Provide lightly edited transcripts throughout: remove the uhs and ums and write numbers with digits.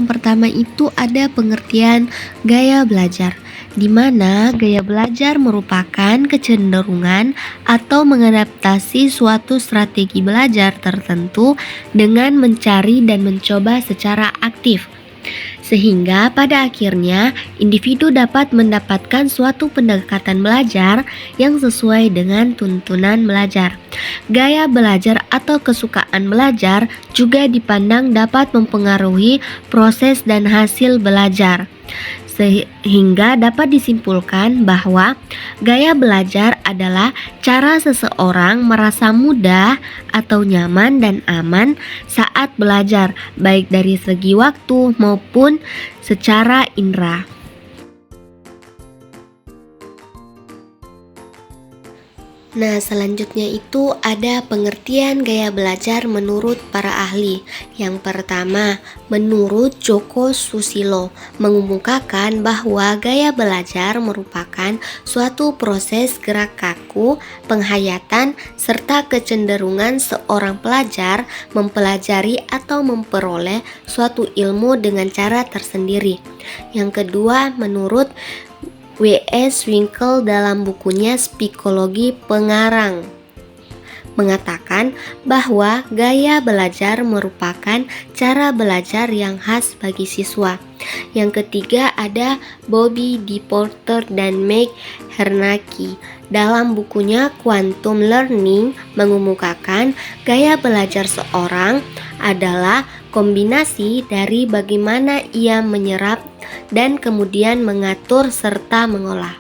pertama itu ada pengertian gaya belajar, di mana gaya belajar merupakan kecenderungan atau mengadaptasi suatu strategi belajar tertentu dengan mencari dan mencoba secara aktif, sehingga pada akhirnya individu dapat mendapatkan suatu pendekatan belajar yang sesuai dengan tuntunan belajar. Gaya belajar atau kesukaan belajar juga dipandang dapat mempengaruhi proses dan hasil belajar, sehingga dapat disimpulkan bahwa gaya belajar adalah cara seseorang merasa mudah atau nyaman dan aman saat belajar, baik dari segi waktu maupun secara indera. Nah, selanjutnya itu ada pengertian gaya belajar menurut para ahli. Yang pertama, menurut Joko Susilo, mengemukakan bahwa gaya belajar merupakan suatu proses gerak kaku, penghayatan, serta kecenderungan seorang pelajar mempelajari atau memperoleh suatu ilmu dengan cara tersendiri. Yang kedua, menurut W.S. Winkel dalam bukunya Psikologi Pengarang mengatakan bahwa gaya belajar merupakan cara belajar yang khas bagi siswa. Yang ketiga ada Bobby D. Porter dan Meg Hernacki dalam bukunya Quantum Learning mengemukakan gaya belajar seorang adalah kombinasi dari bagaimana ia menyerap dan kemudian mengatur serta mengolah.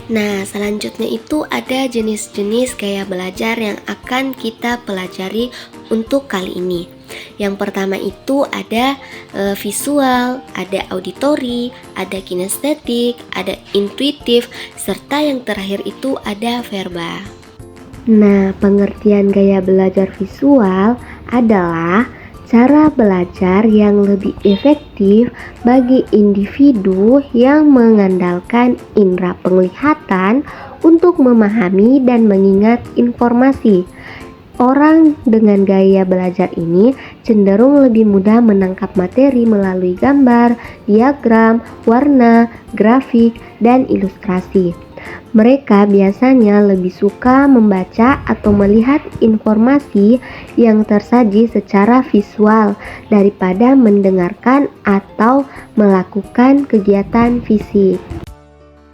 Nah, selanjutnya itu ada jenis-jenis gaya belajar yang akan kita pelajari untuk kali ini. Yang pertama itu ada visual, ada auditory, ada kinestetik, ada intuitif, serta yang terakhir itu ada verbal. Nah, pengertian gaya belajar visual adalah cara belajar yang lebih efektif bagi individu yang mengandalkan indera penglihatan untuk memahami dan mengingat informasi. Orang dengan gaya belajar ini cenderung lebih mudah menangkap materi melalui gambar, diagram, warna, grafik, dan ilustrasi. Mereka biasanya lebih suka membaca atau melihat informasi yang tersaji secara visual daripada mendengarkan atau melakukan kegiatan fisik.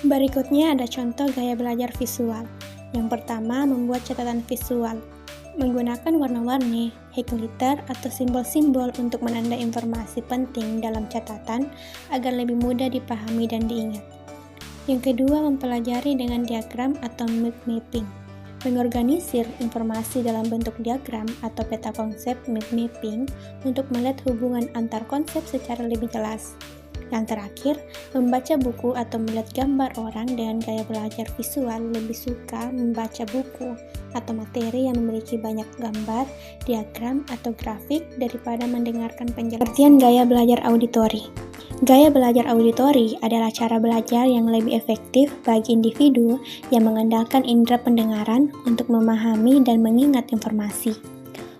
Berikutnya ada contoh gaya belajar visual. Yang pertama, membuat catatan visual. Menggunakan warna-warni, highlighter atau simbol-simbol untuk menandai informasi penting dalam catatan agar lebih mudah dipahami dan diingat. Yang kedua, mempelajari dengan diagram atau mind mapping. Mengorganisir informasi dalam bentuk diagram atau peta konsep mind mapping untuk melihat hubungan antar konsep secara lebih jelas. Yang terakhir, membaca buku atau melihat gambar. Orang dengan gaya belajar visual lebih suka membaca buku atau materi yang memiliki banyak gambar, diagram, atau grafik daripada mendengarkan penjelasan. Pengertian gaya belajar auditori. Gaya belajar auditori adalah cara belajar yang lebih efektif bagi individu yang mengandalkan indera pendengaran untuk memahami dan mengingat informasi.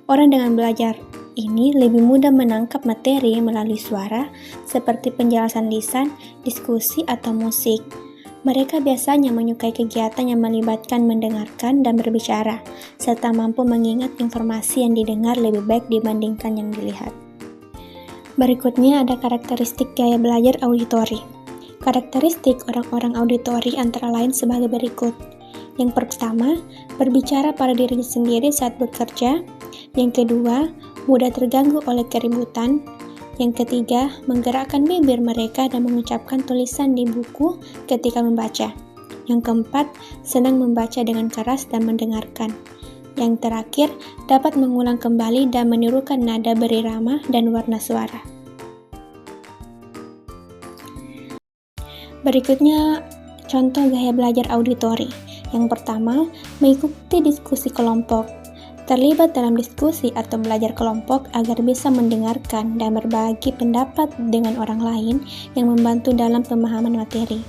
Orang dengan belajar ini lebih mudah menangkap materi melalui suara seperti penjelasan lisan, diskusi, atau musik. Mereka biasanya menyukai kegiatan yang melibatkan mendengarkan dan berbicara, serta mampu mengingat informasi yang didengar lebih baik dibandingkan yang dilihat. Berikutnya ada karakteristik gaya belajar auditori. Karakteristik orang-orang auditori antara lain sebagai berikut. Yang pertama, berbicara pada diri sendiri saat bekerja. Yang kedua, mudah terganggu oleh keributan. Yang ketiga, menggerakkan bibir mereka dan mengucapkan tulisan di buku ketika membaca. Yang keempat, senang membaca dengan keras dan mendengarkan. Yang terakhir, dapat mengulang kembali dan menirukan nada berirama dan warna suara. Berikutnya, contoh gaya belajar auditori. Yang pertama, mengikuti diskusi kelompok. Terlibat dalam diskusi atau belajar kelompok agar bisa mendengarkan dan berbagi pendapat dengan orang lain yang membantu dalam pemahaman materi.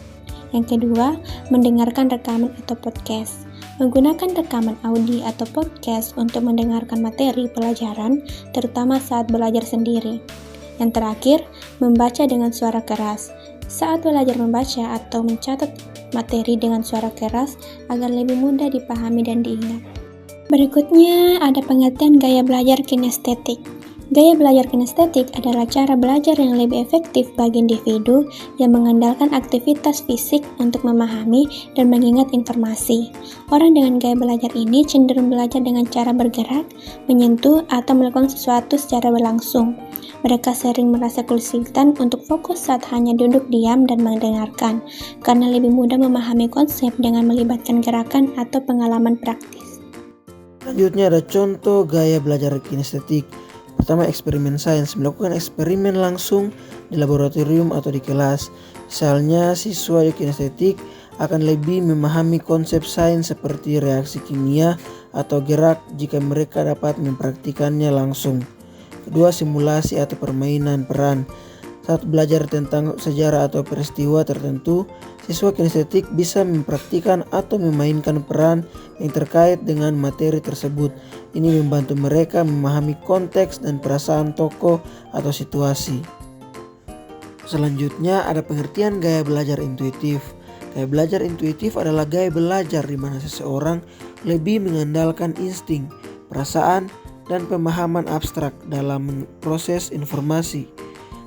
Yang kedua, mendengarkan rekaman atau podcast. Menggunakan rekaman audio atau podcast untuk mendengarkan materi pelajaran, terutama saat belajar sendiri. Yang terakhir, membaca dengan suara keras. Saat belajar membaca atau mencatat materi dengan suara keras agar lebih mudah dipahami dan diingat. Berikutnya ada pengertian gaya belajar kinestetik. Gaya belajar kinestetik adalah cara belajar yang lebih efektif bagi individu yang mengandalkan aktivitas fisik untuk memahami dan mengingat informasi. Orang dengan gaya belajar ini cenderung belajar dengan cara bergerak, menyentuh, atau melakukan sesuatu secara berlangsung. Mereka sering merasa kesulitan untuk fokus saat hanya duduk diam dan mendengarkan, karena lebih mudah memahami konsep dengan melibatkan gerakan atau pengalaman praktis. Selanjutnya ada contoh gaya belajar kinestetik. Pertama, eksperimen sains, melakukan eksperimen langsung di laboratorium atau di kelas. Misalnya, siswa kinestetik akan lebih memahami konsep sains seperti reaksi kimia atau gerak jika mereka dapat mempraktikannya langsung. Kedua, simulasi atau permainan peran. Saat belajar tentang sejarah atau peristiwa tertentu, siswa kinestetik bisa mempraktikkan atau memainkan peran yang terkait dengan materi tersebut. Ini membantu mereka memahami konteks dan perasaan tokoh atau situasi. Selanjutnya ada pengertian gaya belajar intuitif. Gaya belajar intuitif adalah gaya belajar di mana seseorang lebih mengandalkan insting, perasaan, dan pemahaman abstrak dalam proses informasi.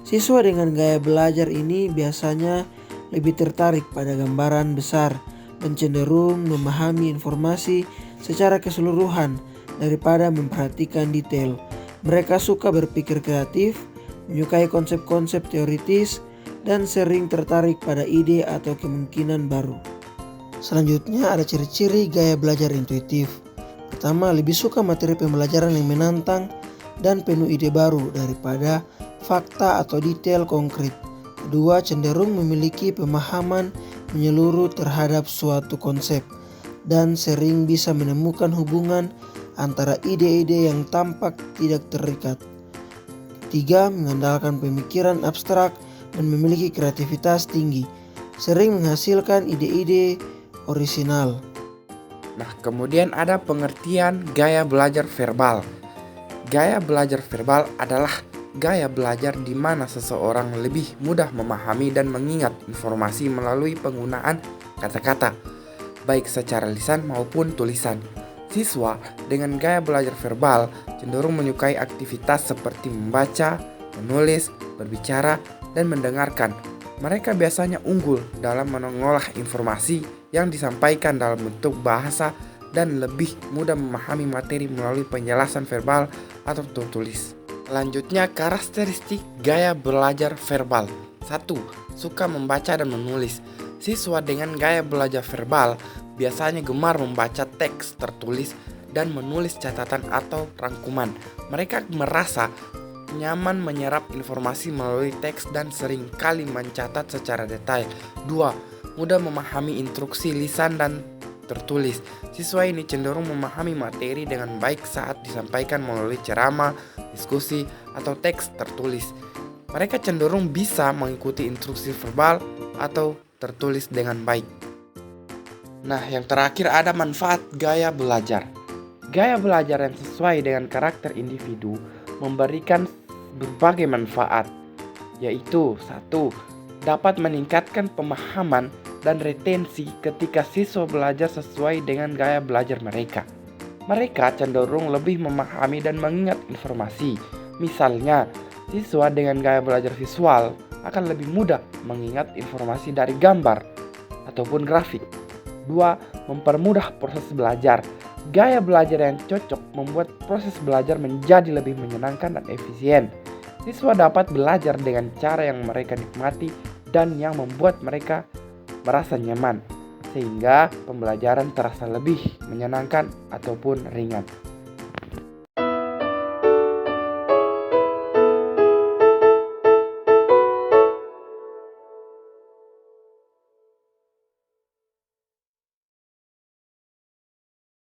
Siswa dengan gaya belajar ini biasanya lebih tertarik pada gambaran besar dan cenderung memahami informasi secara keseluruhan daripada memperhatikan detail. Mereka suka berpikir kreatif, menyukai konsep-konsep teoritis, dan sering tertarik pada ide atau kemungkinan baru. Selanjutnya ada ciri-ciri gaya belajar intuitif. Pertama, lebih suka materi pembelajaran yang menantang dan penuh ide baru daripada fakta atau detail konkret. Kedua, cenderung memiliki pemahaman menyeluruh terhadap suatu konsep dan sering bisa menemukan hubungan antara ide-ide yang tampak tidak terikat. Tiga, mengandalkan pemikiran abstrak dan memiliki kreativitas tinggi, sering menghasilkan ide-ide orisinal. Nah, kemudian ada pengertian gaya belajar verbal. Gaya belajar verbal adalah gaya belajar di mana seseorang lebih mudah memahami dan mengingat informasi melalui penggunaan kata-kata, baik secara lisan maupun tulisan. Siswa dengan gaya belajar verbal cenderung menyukai aktivitas seperti membaca, menulis, berbicara, dan mendengarkan. Mereka biasanya unggul dalam mengolah informasi yang disampaikan dalam bentuk bahasa dan lebih mudah memahami materi melalui penjelasan verbal atau tertulis. Selanjutnya, karakteristik gaya belajar verbal. 1. Suka membaca dan menulis. Siswa dengan gaya belajar verbal biasanya gemar membaca teks tertulis dan menulis catatan atau rangkuman. Mereka merasa nyaman menyerap informasi melalui teks dan sering kali mencatat secara detail. 2. Mudah memahami instruksi lisan dan tertulis. Siswa ini cenderung memahami materi dengan baik saat disampaikan melalui ceramah, diskusi, atau teks tertulis. Mereka cenderung bisa mengikuti instruksi verbal atau tertulis dengan baik. Nah, yang terakhir ada manfaat gaya belajar. Gaya belajar yang sesuai dengan karakter individu memberikan berbagai manfaat, yaitu 1. Dapat meningkatkan pemahaman dan retensi ketika siswa belajar sesuai dengan gaya belajar mereka. Mereka cenderung lebih memahami dan mengingat informasi. Misalnya, siswa dengan gaya belajar visual akan lebih mudah mengingat informasi dari gambar ataupun grafik. 2. Mempermudah proses belajar. Gaya belajar yang cocok membuat proses belajar menjadi lebih menyenangkan dan efisien. Siswa dapat belajar dengan cara yang mereka nikmati dan yang membuat mereka merasa nyaman, sehingga pembelajaran terasa lebih menyenangkan ataupun ringan.